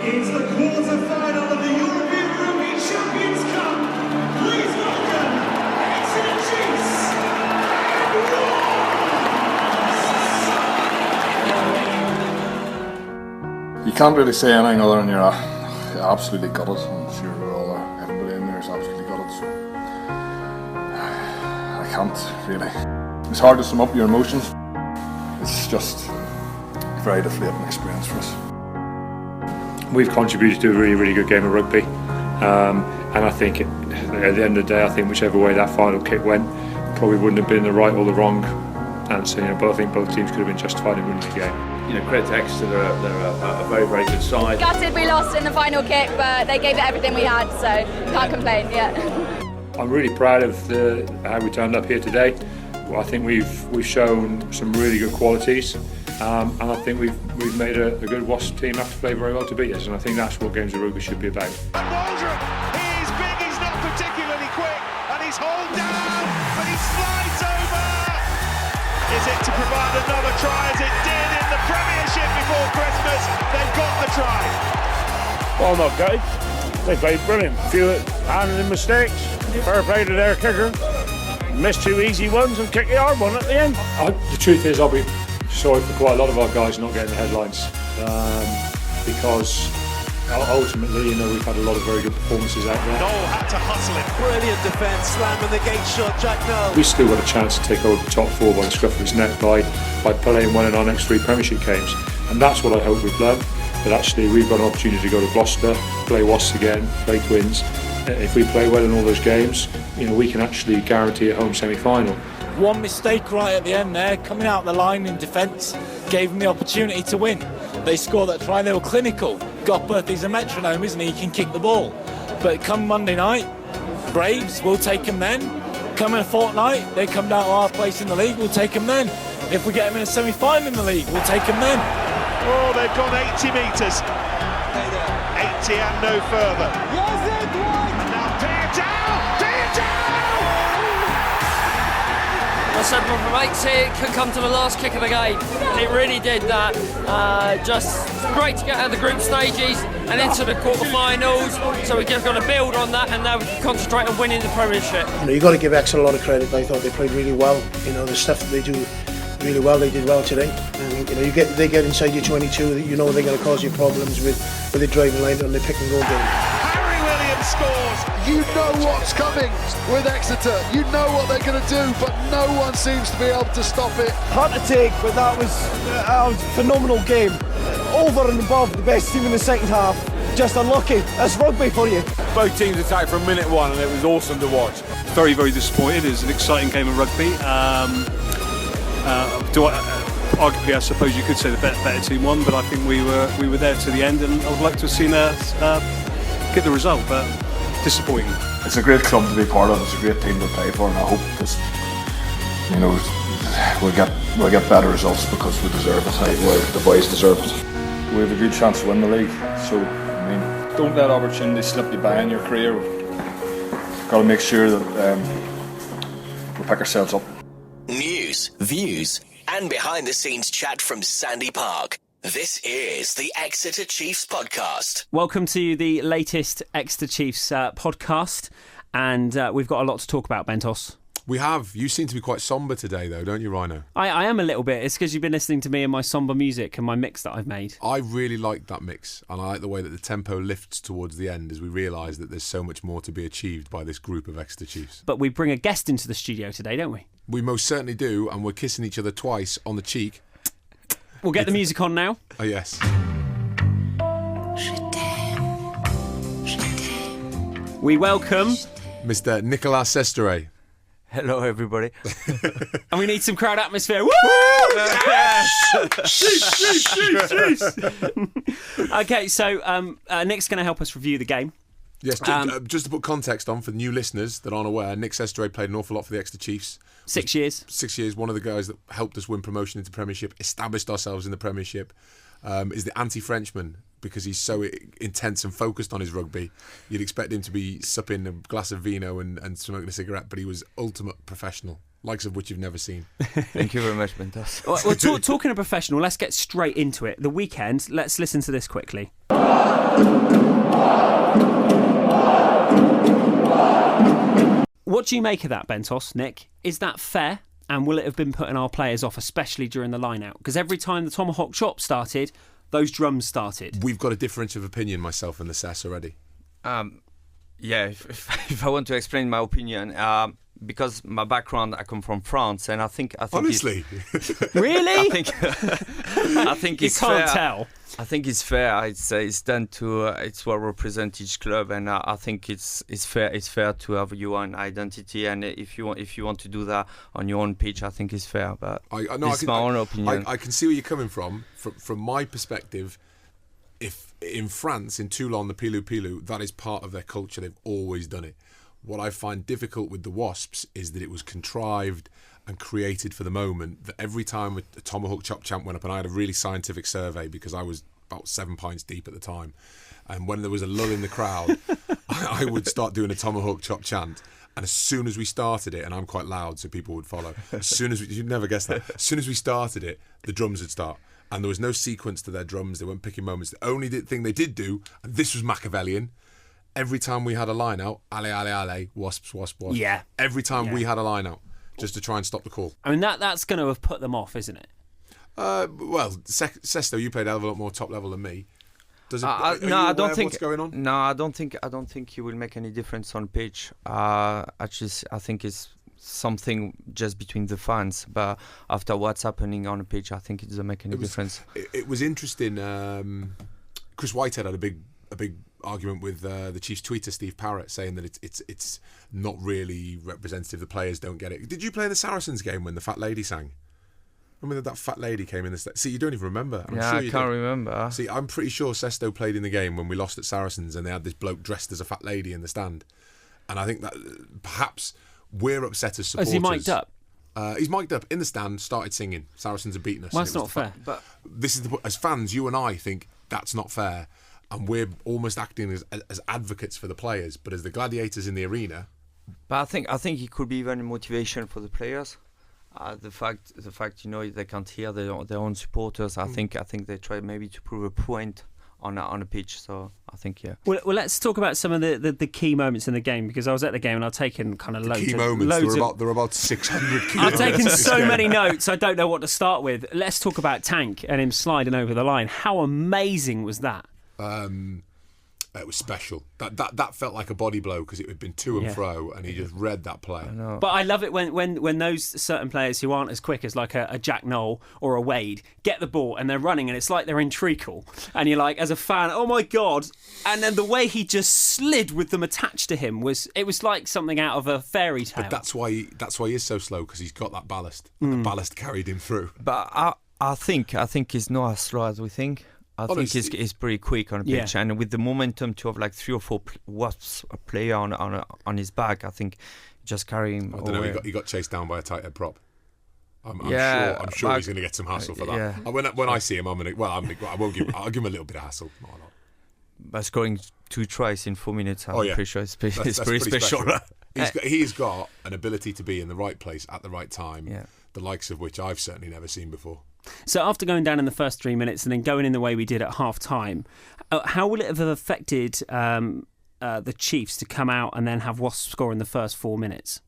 It's the quarter-final of the European Rugby Champions Cup. Please welcome Exeter Chiefs You can't really say anything other than you're absolutely gutted. I'm sure everybody in there is absolutely gutted. So I can't really. It's hard to sum up your emotions. It's just a very deflating experience for us. We've contributed to a really, really good game of rugby, and I think at the end of the day, I think whichever way that final kick went, probably wouldn't have been the right or the wrong answer. But I think both teams could have been justified in winning the game. Credit to Exeter, they're a very, very good side. Gutted we lost in the final kick, but they gave it everything we had, so can't complain yet. I'm really proud of how we turned up here today. Well, I think we've shown some really good qualities, and I think we've made a good Wasp team have to play very well to beat us, and I think that's what games of rugby should be about. Waldron, he's big, he's not particularly quick, and he's hauled down, but he slides over. Is it to provide another try as it did in the Premiership before Christmas? They've got the try. Well, not good. They played brilliant. A few handling mistakes. Fair play to their kicker. Missed two easy ones and kicked the hard one at the end. The truth is, I'll be sorry for quite a lot of our guys not getting the headlines, because ultimately, we've had a lot of very good performances out there. Noel had to hustle it. Brilliant defence, slamming the gate shot, Jack Noel. We still got a chance to take over the top four by the scruff of its neck by playing one in our next three Premiership games, and that's what I hope we've learned. But actually, we've got an opportunity to go to Gloucester, play Wasps again, play Twins. If we play well in all those games, we can actually guarantee a home semi-final. One mistake right at the end there, coming out the line in defence, gave them the opportunity to win. They scored that try, they were clinical. Gopperth, a metronome, isn't he? He can kick the ball. But come Monday night, Braves, we'll take them then. Come in a fortnight, they come down to our place in the league, we'll take them then. If we get them in a semi-final in the league, we'll take them then. Oh, they've gone 80 metres. 80 and no further. And now I said from 80 it could come to the last kick of the game. It really did that. Just great to get out of the group stages and into the quarterfinals. So we're just going to build on that, and now we can concentrate on winning the Premiership. You've got to give Exeter a lot of credit. I thought they played really well. The stuff that they do really well, they did well today. And they get inside your 22, they're going to cause you problems with the driving line and the pick and go game. Harry Williams scores. You know what's coming with Exeter. You know what they're going to do, but no one seems to be able to stop it. Hard to take, but that was a phenomenal game. Over and above the best team in the second half. Just unlucky. That's rugby for you. Both teams attacked from minute one, and it was awesome to watch. Very, very disappointed. It was an exciting game of rugby. Arguably, I suppose you could say the better team won, but I think we were there to the end, and I would like to have seen us get the result, but disappointing. It's a great club to be part of. It's a great team to play for, and I hope this, we'll get better results because we deserve it. The boys deserve it. We have a good chance to win the league, so don't let opportunities slip you by in your career. We've got to make sure that we pick ourselves up. News, views, and behind-the-scenes chat from Sandy Park. This is the Exeter Chiefs podcast. Welcome to the latest Exeter Chiefs podcast, and we've got a lot to talk about, Bentos. We have. You seem to be quite sombre today, though, don't you, Rhino? I am a little bit. It's because you've been listening to me and my sombre music and my mix that I've made. I really like that mix, and I like the way that the tempo lifts towards the end as we realise that there's so much more to be achieved by this group of Exeter Chiefs. But we bring a guest into the studio today, don't we? We most certainly do, and we're kissing each other twice on the cheek. We'll get the music on now. Oh, yes. We welcome Mr. Nic Sestaret. Hello, everybody. And we need some crowd atmosphere. Woo! Okay, so Nick's going to help us review the game. Yes, just to put context on for the new listeners that aren't aware, Nic Sestaret played an awful lot for the Exeter Chiefs. 6 years. 6 years, one of the guys that helped us win promotion into Premiership, established ourselves in the Premiership, is the anti-Frenchman because he's so intense and focused on his rugby. You'd expect him to be supping a glass of vino and smoking a cigarette, but he was ultimate professional, likes of which you've never seen. Thank you very much, Bentos. Well, talking of professional, let's get straight into it. The weekend, let's listen to this quickly. What do you make of that, Bentos, Nick? Is that fair? And will it have been putting our players off, especially during the line-out? Because every time the tomahawk chop started, those drums started. We've got a difference of opinion, myself and the Sess already. Yeah, if I want to explain my opinion, because my background, I come from France, and I think honestly, really, I think you it's can't fair. tell. I think it's fair. It's done to it's what represents each club, and I think it's fair. It's fair to have your own identity, and if you want to do that on your own pitch, I think it's fair. But it's my own opinion. I can see where you're coming from. From my perspective, if in France, in Toulon, the Pilou Pilou, that is part of their culture. They've always done it. What I find difficult with the Wasps is that it was contrived and created for the moment, that every time a tomahawk chop chant went up, and I had a really scientific survey because I was about 7 pints deep at the time, and when there was a lull in the crowd, I would start doing a tomahawk chop chant, and as soon as we started it, and I'm quite loud so people would follow, as soon as you'd never guess that, as soon as we started it, the drums would start. And there was no sequence to their drums. They weren't picking moments. The only thing they did do, and this was Machiavellian, every time we had a line out, ale, ale, ale, wasps, wasp, wasp. Yeah. Every time we had a line out, just to try and stop the call. I mean, that's going to have put them off, isn't it? Well, Sesto, you played a hell of a lot more top level than me. Does it? I don't think what's going on? No, I don't think you will make any difference on pitch. Actually, I think it's something just between the fans. But after what's happening on the pitch, I think it doesn't make any difference. It was interesting. Chris Whitehead had a big argument with the Chiefs tweeter Steve Parrott, saying that it's not really representative. The players don't get it. Did you play the Saracens game when the fat lady sang? Remember that fat lady came in the See, you don't even remember. I'm sure I can't remember. See, I'm pretty sure Sesto played in the game when we lost at Saracens, and they had this bloke dressed as a fat lady in the stand. And I think that perhaps we're upset as supporters. Is he mic'd up? He's mic'd up in the stand, started singing. Saracens have beaten us. Well, that's not fair. But this is as fans, you and I think that's not fair. And we're almost acting as advocates for the players, but as the gladiators in the arena. But I think it could be even a motivation for the players. The fact they can't hear their own supporters. I think they try maybe to prove a point on a pitch. So I think Well, let's talk about some of the key moments in the game, because I was at the game and I've taken kind of loads. Key moments. There are about 600 key moments. I've taken so many notes. I don't know what to start with. Let's talk about Tank and him sliding over the line. How amazing was that? It was special. That felt like a body blow because it had been to and fro, and he just read that play. But I love it when those certain players who aren't as quick as like a Jack Noel or a Wade get the ball and they're running, and it's like they're in treacle, and you're like, as a fan, oh my god! And then the way he just slid with them attached to him was like something out of a fairy tale. But that's why he is so slow, because he's got that ballast. The ballast carried him through. But I think he's not as slow as we think. I think he's pretty quick on the pitch, and with the momentum to have like 3 or 4 Wasps player on his back, I think just carry him. I don't know. He got chased down by a tight head prop. I'm sure he's going to get some hassle for that. Yeah. When I see him, I'll give him a little bit of hassle. Not a lot. But scoring 2 tries in 4 minutes, I'm pretty sure it's pretty special. He's got an ability to be in the right place at the right time, the likes of which I've certainly never seen before. So after going down in the first 3 minutes and then going in the way we did at half-time, how will it have affected the Chiefs to come out and then have Wasps score in the first 4 minutes?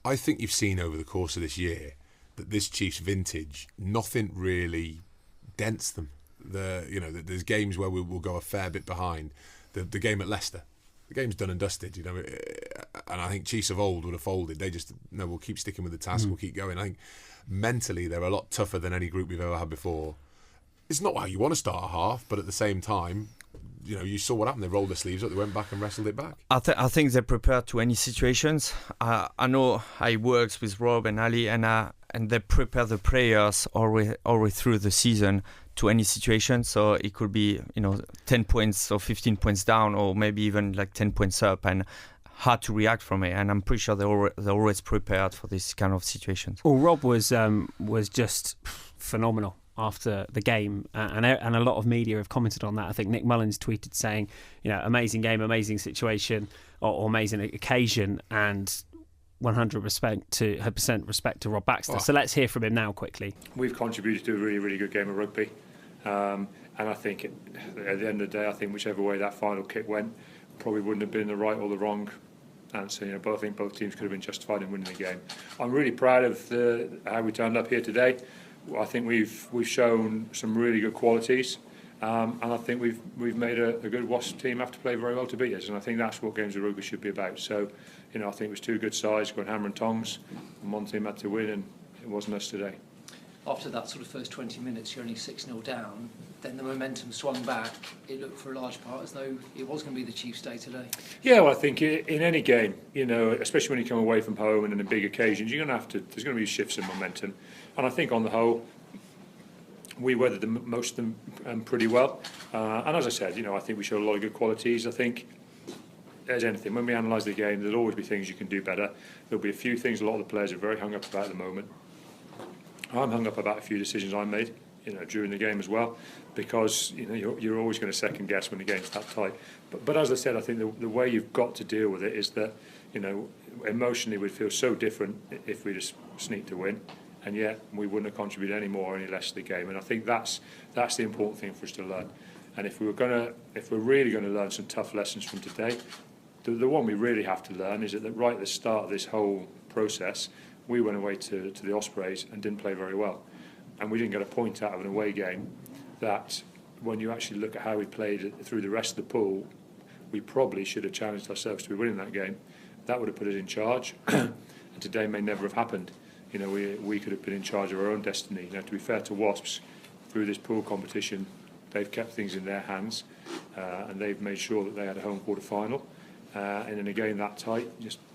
I think you've seen over the course of this year that this Chiefs vintage, nothing really dents them. There's games where we'll go a fair bit behind. The game at Leicester, the game's done and dusted, and I think Chiefs of old would have folded. They just, we'll keep sticking with the task, we'll keep going. I think mentally they're a lot tougher than any group we've ever had before. It's not how you want to start a half, but at the same time, you saw what happened. They rolled their sleeves up, they went back and wrestled it back. I think they're prepared to any situations. I know I worked with Rob and Ali, and they prepare the players all way through the season to any situation. So it could be 10 points or 15 points down, or maybe even like 10 points up, and hard to react from it. And I'm pretty sure they're always prepared for this kind of situations. Well, Rob was just phenomenal after the game, and a lot of media have commented on that. I think Nick Mullins tweeted saying, amazing game, amazing situation, or amazing occasion, and 100% respect to Rob Baxter. So let's hear from him now quickly. We've contributed to a really, really good game of rugby. And I think at the end of the day, I think whichever way that final kick went, probably wouldn't have been the right or the wrong answer. But I think both teams could have been justified in winning the game. I'm really proud of how we turned up here today. I think we've shown some really good qualities, and I think we've made a good Wasp team have to play very well to beat us. And I think that's what games of rugby should be about. So, I think it was two good sides going hammer and tongs, and one team had to win, and it wasn't us today. After that sort of first 20 minutes, you're only 6-0 down. Then the momentum swung back. It looked for a large part as though it was going to be the Chiefs' day today. Yeah, well, I think in any game, especially when you come away from home and in big occasions, there's going to be shifts in momentum. And I think on the whole, we weathered most of them pretty well. And as I said, I think we showed a lot of good qualities. I think, as anything, when we analyse the game, there'll always be things you can do better. There'll be a few things a lot of the players are very hung up about at the moment. I'm hung up about a few decisions I made, during the game as well, because you're always going to second guess when the game's that tight. But as I said, I think the way you've got to deal with it is that emotionally we'd feel so different if we just sneaked to win, and yet we wouldn't have contributed any more or any less to the game. And I think that's the important thing for us to learn. And if we're really going to learn some tough lessons from today, the one we really have to learn is that right at the start of this whole process, we went away to the Ospreys and didn't play very well. And we didn't get a point out of an away game that, when you actually look at how we played through the rest of the pool, we probably should have challenged ourselves to be winning that game. That would have put us in charge, and today may never have happened. We could have been in charge of our own destiny. To be fair to Wasps, through this pool competition, they've kept things in their hands, and they've made sure that they had a home quarter final. And in a game that tight,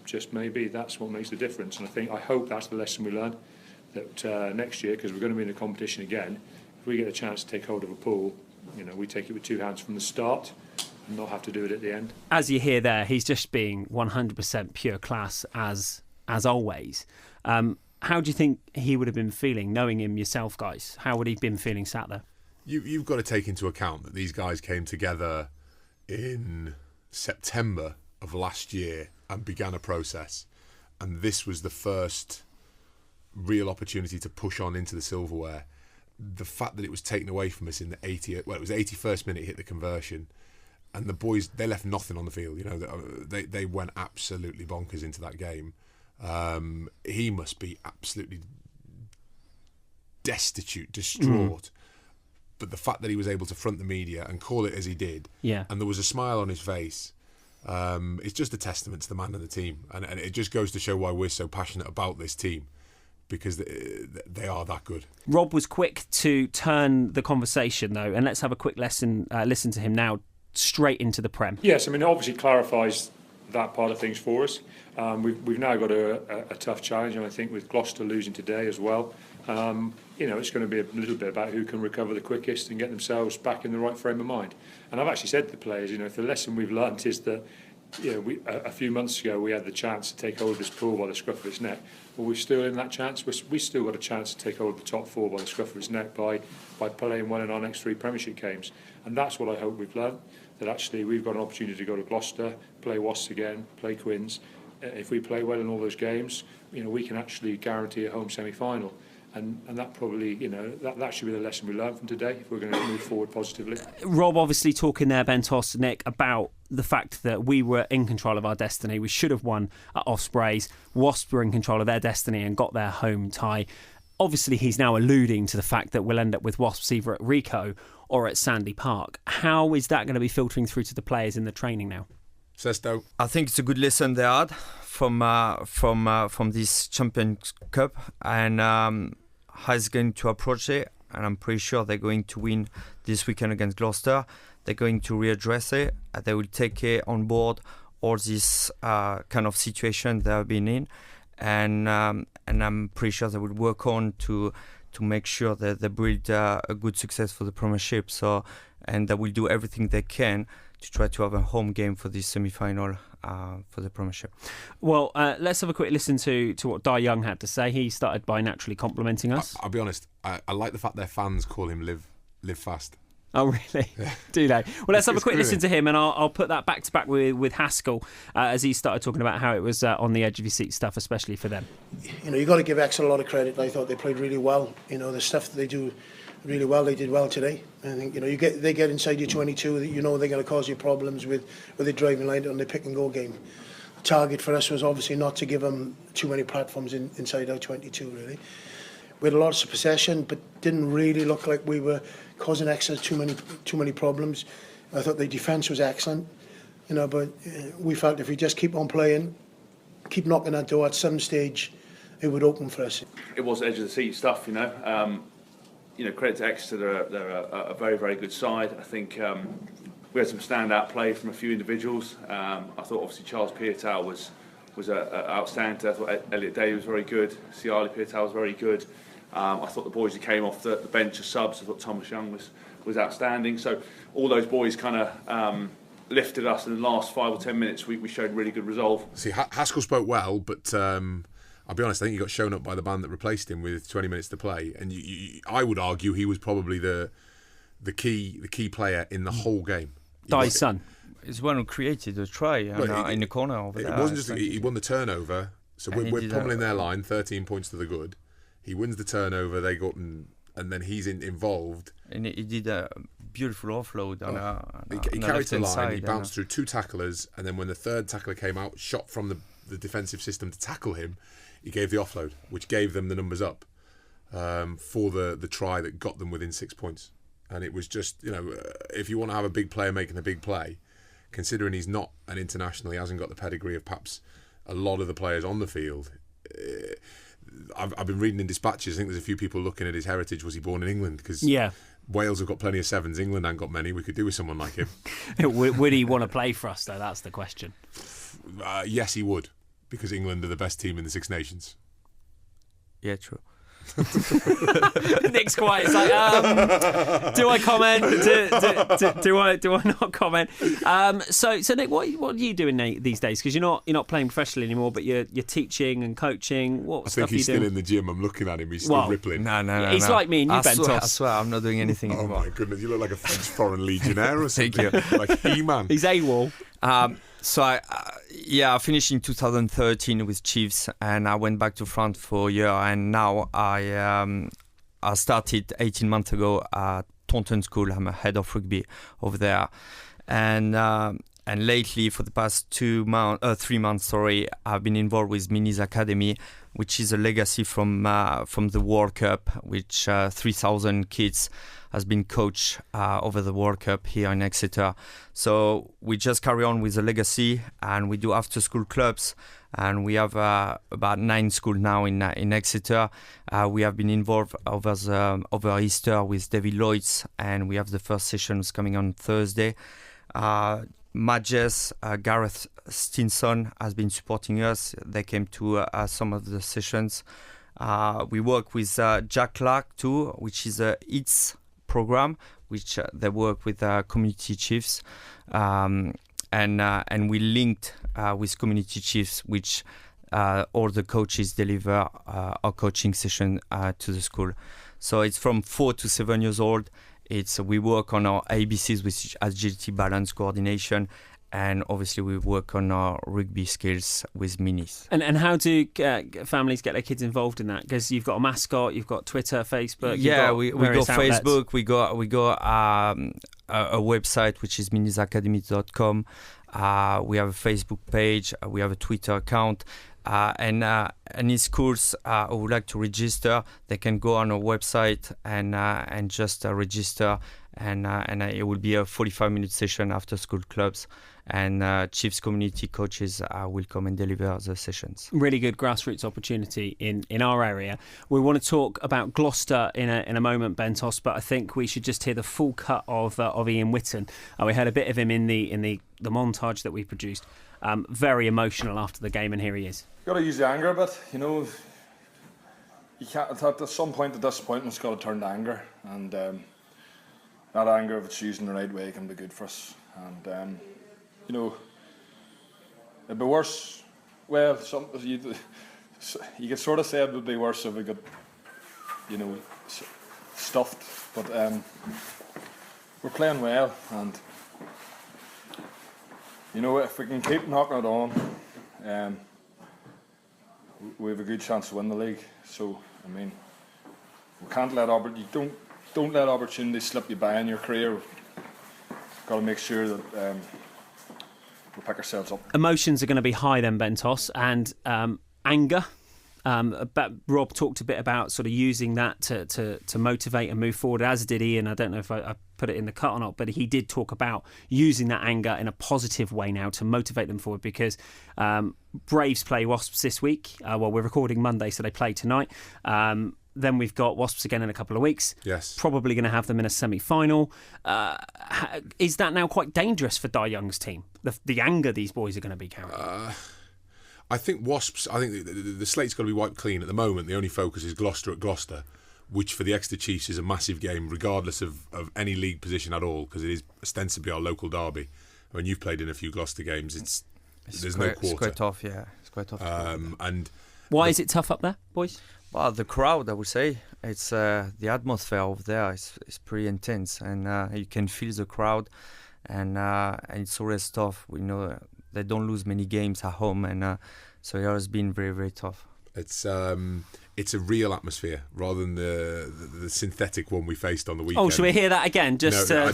just maybe that's what makes the difference. And I hope that's the lesson we learn, that next year, because we're going to be in a competition again, if we get a chance to take hold of a pool, we take it with two hands from the start and not have to do it at the end. As you hear there, he's just being 100% pure class as always. How do you think he would have been feeling, knowing him yourself, guys? How would he have been feeling sat there? You've got to take into account that these guys came together in September of last year and began a process, and this was the first real opportunity to push on into the silverware. The fact that it was taken away from us in the 81st minute, hit the conversion, and the boys, they left nothing on the field. They went absolutely bonkers into that game. He must be absolutely destitute, distraught. But the fact that he was able to front the media and call it as he did, and there was a smile on his face, it's just a testament to the man and the team. And it just goes to show why we're so passionate about this team, because they are that good. Rob was quick to turn the conversation, though, and let's have a quick listen to him now, straight into the Prem. Yes, it obviously clarifies that part of things for us. We've now got a tough challenge, and I think with Gloucester losing today as well, it's going to be a little bit about who can recover the quickest and get themselves back in the right frame of mind. And I've actually said to the players, if the lesson we've learnt is that, a few months ago we had the chance to take hold of this pool by the scruff of its neck. Well, we're still in that chance. We still got a chance to take hold of the top four by the scruff of its neck by playing well in our next 3 Premiership games. And that's what I hope we've learned, that actually we've got an opportunity to go to Gloucester, play Wasps again, play Quins. If we play well in all those games, we can actually guarantee a home semi-final. And that probably, that should be the lesson we learn from today if we're going to move forward positively. Rob obviously talking there, Bentos, Nick, about the fact that we were in control of our destiny. We should have won at Ospreys. Wasps were in control of their destiny and got their home tie. Obviously, he's now alluding to the fact that we'll end up with Wasps either at Rico or at Sandy Park. How is that going to be filtering through to the players in the training now? Sesto. I think it's a good lesson they had from this Champions Cup, and how he's going to approach it. And I'm pretty sure they're going to win this weekend against Gloucester. They're going to readdress it. They will take it on board all this kind of situation they have been in, and I'm pretty sure they will work on to make sure that they build a good success for the Premiership. And they will do everything they can to try to have a home game for this semi-final for the Premiership. Well, let's have a quick listen to what Dai Young had to say. He started by naturally complimenting us. I'll be honest, I like the fact their fans call him Live Fast. Oh, really? Do they? Well, let's have a quick listen to him, and I'll put that back to back with Haskell as he started talking about how it was on the edge of your seat stuff, especially for them. You've got to give Exeter a lot of credit. I thought they played really well. The stuff that they do really well. They did well today. I think they get inside your 22. You know they're going to cause you problems with the driving line on the pick and go game. The target for us was obviously not to give them too many platforms inside our 22. Really, we had a lot of possession, but didn't really look like we were causing Exeter too many problems. I thought the defence was excellent, but we felt if we just keep on playing, keep knocking that door, at some stage it would open for us. It was edge of the seat stuff, credit to Exeter, they're a very, very good side. I think we had some standout play from a few individuals. I thought obviously Charles Piatal was outstanding. I thought Elliot Day was very good. Siali Piatal was very good. I thought the boys who came off the bench as subs, I thought Thomas Young was outstanding. So all those boys kind of lifted us. In the last 5 or 10 minutes, we showed really good resolve. See, Haskell spoke well, but I'll be honest, I think he got shown up by the man that replaced him with 20 minutes to play. And I would argue he was probably the key player in the whole game. Dai's son. He's one who created the try in the corner over there. It wasn't just he won the turnover. So we're pummeling their line, 13 points to the good. He wins the turnover, they go up and then he's involved. And he did a beautiful offload he carried the line, side, he bounced through 2 tacklers, and then when the third tackler came out, shot from the defensive system to tackle him, he gave the offload, which gave them the numbers up for the try that got them within 6 points. And it was just, if you want to have a big player making a big play, considering he's not an international, he hasn't got the pedigree of perhaps a lot of the players on the field. I've been reading in dispatches, I think there's a few people looking at his heritage. Was he born in England? Because Wales have got plenty of 7s, England ain't got many. We could do with someone like him. Would he want to play for us, though? That's the question. Yes, he would, because England are the best team in the Six Nations. Yeah, true. Nick's quiet. It's like, do I comment? Do I not comment? So Nick, what are you doing these days? Because you're not playing professionally anymore, but you're teaching and coaching. What stuff are you doing? I think he's still in the gym. I'm looking at him. He's still rippling. No. He's like me and you, Bentos. I swear, I'm not doing anything anymore. Oh my goodness, you look like a French foreign legionnaire or something. Like He-Man. He's AWOL. So I finished in 2013 with Chiefs, and I went back to France for a year, and now I started 18 months ago at Taunton School. I'm a head of rugby over there, and lately for the past 3 months, I've been involved with Minis Academy, which is a legacy from the World Cup, which 3,000 kids has been coached over the World Cup here in Exeter. So we just carry on with the legacy, and we do after-school clubs, and we have about 9 schools now in Exeter. We have been involved over Easter with David Lloyd's, and we have the first sessions coming on Thursday. Majes, Gareth Stinson has been supporting us. They came to some of the sessions. We work with Jack Clark too, which is a ITS program, which they work with community chiefs, and we linked with community chiefs, which all the coaches deliver our coaching session to the school. So it's from 4 to 7 years old. We work on our ABCs, which is agility, balance, coordination, and obviously we work on our rugby skills with minis. And how do families get their kids involved in that? Because you've got a mascot, you've got Twitter, Facebook. Yeah, we got Facebook, we got a website which is minisacademy.com. We have a Facebook page, we have a Twitter account. And any schools who would like to register, they can go on our website and just register, and it will be a 45-minute session after school clubs, and Chiefs community coaches will come and deliver the sessions. Really good grassroots opportunity in our area. We want to talk about Gloucester in a moment, Bentos, but I think we should just hear the full cut of Ian Whitten. We heard a bit of him in the montage that we produced. Very emotional after the game, and here he is. You've got to use the anger a bit, you can't. At some point, the disappointment's got to turn to anger, and that anger, if it's used in the right way, can be good for us. And it'd be worse. Well, you could sort of say it would be worse if we got, stuffed. But we're playing well, and if we can keep knocking it on, we have a good chance to win the league. So we can't let don't let opportunities slip you by in your career. Got to make sure that we pick ourselves up. Emotions are going to be high then, Bentos, and anger. But Rob talked a bit about sort of using that to motivate and move forward, as did Ian. I don't know if I put it in the cut or not, but he did talk about using that anger in a positive way now to motivate them forward, because Braves play Wasps this week. Well, we're recording Monday, so they play tonight. Then we've got Wasps again in a couple of weeks. Yes. Probably going to have them in a semi-final. Is that now quite dangerous for Dai Young's team? The anger these boys are going to be carrying? I think Wasps, I think the slate's got to be wiped clean. At the moment, the only focus is Gloucester at Gloucester, which for the Exeter Chiefs is a massive game, regardless of any league position at all, because it is ostensibly our local derby. When you've played in a few Gloucester games, there's no quarter. It's quite tough, yeah. It's quite tough. And why is it tough up there, boys? Well, the crowd, I would say, it's the atmosphere over there is pretty intense, and you can feel the crowd, and it's always tough. We know they don't lose many games at home, and so it has been very, very tough. It's a real atmosphere rather than the synthetic one we faced on the weekend. Oh, should we hear that again? Just no.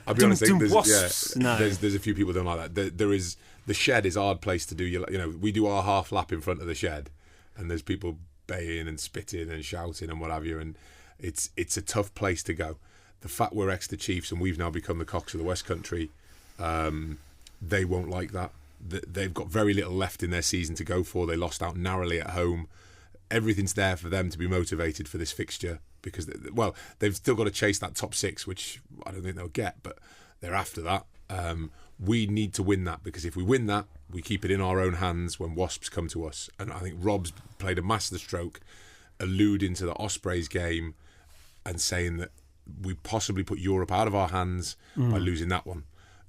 I'll be honest. No. There's a few people don't like that. There is the shed is a hard place to do. You know, we do our half lap in front of the shed, and there's people baying and spitting and shouting and what have you, and it's a tough place to go. The fact we're Exeter Chiefs and we've now become the cocks of the West Country, they won't like that. They've got very little left in their season to go for. They lost out narrowly at home. Everything's there for them to be motivated for this fixture, because they've still got to chase that top six, which I don't think they'll get, but they're after that. We need to win that, because if we win that, we keep it in our own hands when Wasps come to us. And I think Rob's played a masterstroke alluding to the Ospreys game and saying that we possibly put Europe out of our hands by losing that one.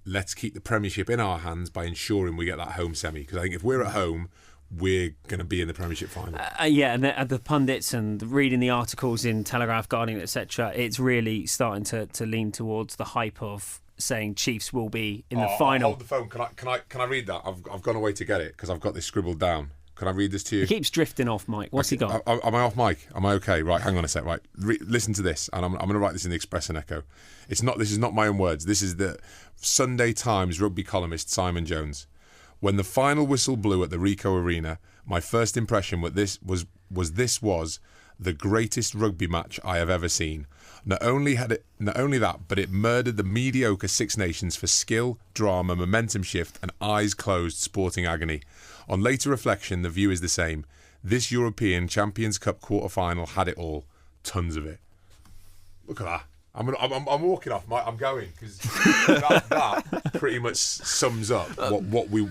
Let's keep the Premiership in our hands by ensuring we get that home semi, because I think if we're at home, we're going to be in the Premiership final. And the pundits and reading the articles in Telegraph, Guardian, etc., it's really starting to lean towards the hype of saying Chiefs will be in the final. Hold the phone. Can I read that? I've gone away to get it because I've got this scribbled down. Can I read this to you? He keeps drifting off, Mike. What's he got? Am I off mic? Am I okay? Right, hang on a sec. Right, listen to this, and I'm going to write this in the Express and Echo. This is not my own words. This is the Sunday Times rugby columnist Simon Jones. When the final whistle blew at the Ricoh Arena, my first impression was this was the greatest rugby match I have ever seen. Not only that, but it murdered the mediocre Six Nations for skill, drama, momentum shift, and eyes-closed sporting agony. On later reflection, the view is the same. This European Champions Cup quarter-final had it all. Tons of it. Look at that. I'm walking off. I'm going, because that pretty much sums up what we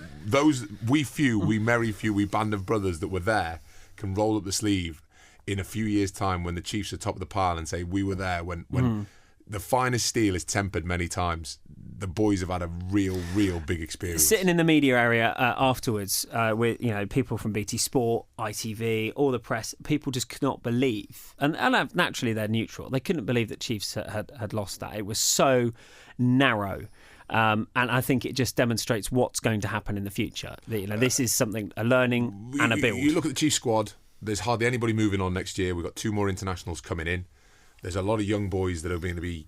merry few, we band of brothers that were there can roll up the sleeve in a few years' time when the Chiefs are top of the pile and say we were there when the finest steel is tempered many times. The boys have had a real big experience. Sitting in the media area afterwards with people from BT Sport, ITV, all the press, people just could not believe, and naturally they're neutral. They couldn't believe that Chiefs had lost that. It was so narrow. And I think it just demonstrates what's going to happen in the future. This is something, a learning and a build. You look at the Chiefs squad, there's hardly anybody moving on next year. We've got 2 more internationals coming in. There's a lot of young boys that are going to be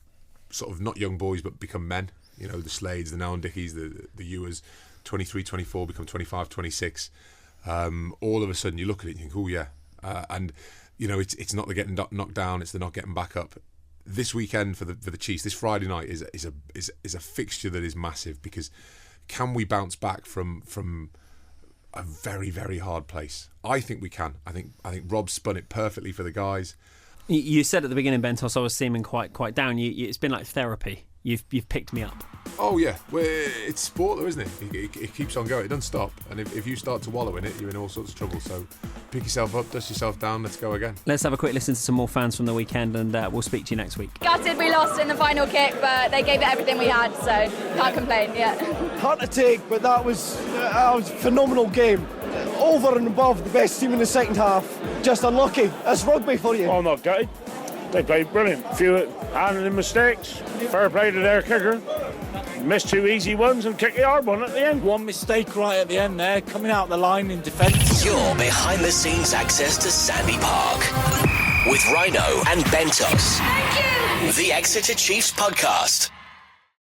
sort of not young boys but become men. The Slades, the Nowandickies, the Ewers, 23, 24, become 25, 26. All of a sudden you look at it and you think, oh yeah. And it's not the getting knocked down, it's the not getting back up. This weekend for the Chiefs, this Friday night is a fixture that is massive, because can we bounce back from a very, very hard place? I think we can. I think Rob spun it perfectly for the guys. You said at the beginning, Bentos, I was seeming quite down. It's been like therapy. You've picked me up. Oh yeah, it's sport though, isn't it? It keeps on going. It doesn't stop. And if you start to wallow in it, you're in all sorts of trouble. So pick yourself up, dust yourself down. Let's go again. Let's have a quick listen to some more fans from the weekend, and we'll speak to you next week. Gutted we lost in the final kick, but they gave it everything we had, so can't complain. Yeah. Hard to take, but that was a phenomenal game. Over and above the best team in the second half. Just unlucky. That's rugby for you. Oh, not gutted. They played brilliant. A few handling mistakes. Fair play to their kicker. Missed 2 easy ones and kicked the hard one at the end. One mistake right at the end there, coming out the line in defence. Your behind-the-scenes access to Sandy Park. with Rhino and Bentos. Thank you. The Exeter Chiefs podcast.